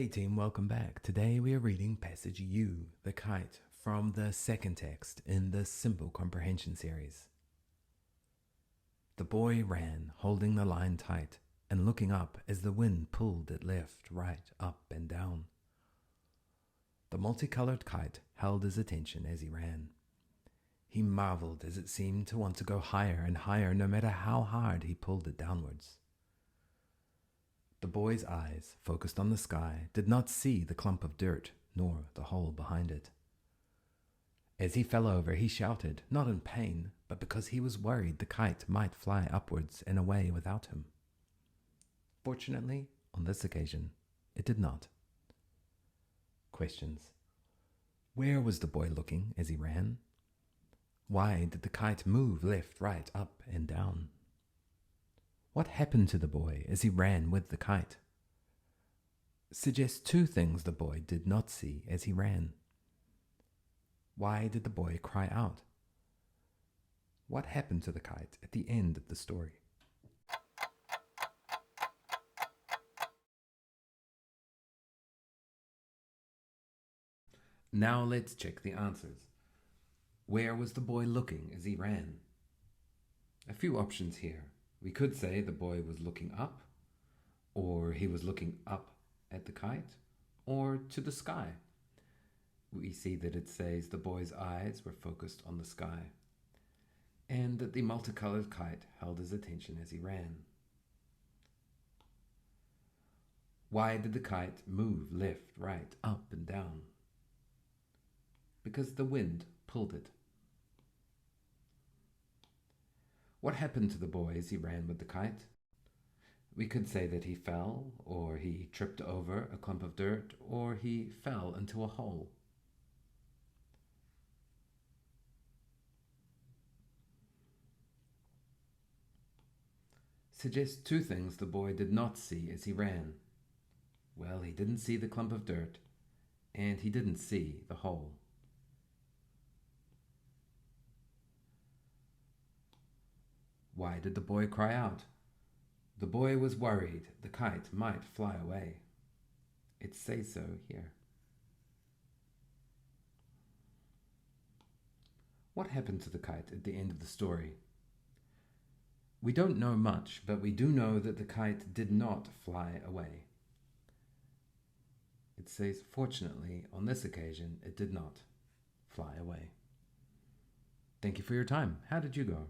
Hey team, welcome back. Today we are reading passage U The Kite from the second text in the Simple Comprehension series. The boy ran, holding the line tight and looking up as the wind pulled it left, right, up and down. The multicolored kite held his attention as he ran. He marveled as it seemed to want to go higher and higher no matter how hard he pulled it downwards. The boy's eyes, focused on the sky, did not see the clump of dirt nor the hole behind it. As he fell over, he shouted, not in pain, but because he was worried the kite might fly upwards and away without him. Fortunately, on this occasion, it did not. Questions. Where was the boy looking as he ran? Why did the kite move left, right, up, and down? What happened to the boy as he ran with the kite? Suggest two things the boy did not see as he ran. Why did the boy cry out? What happened to the kite at the end of the story? Now let's check the answers. Where was the boy looking as he ran? A few options here. We could say the boy was looking up, or he was looking up at the kite, or to the sky. We see that it says the boy's eyes were focused on the sky, and that the multicolored kite held his attention as he ran. Why did the kite move left, right, up, and down? Because the wind pulled it. What happened to the boy as he ran with the kite? We could say that he fell, or he tripped over a clump of dirt, or he fell into a hole. Suggest two things the boy did not see as he ran. Well, he didn't see the clump of dirt, and he didn't see the hole. Why did the boy cry out? The boy was worried the kite might fly away. It says so here. What happened to the kite at the end of the story? We don't know much, but we do know that the kite did not fly away. It says, fortunately, on this occasion, it did not fly away. Thank you for your time. How did you go?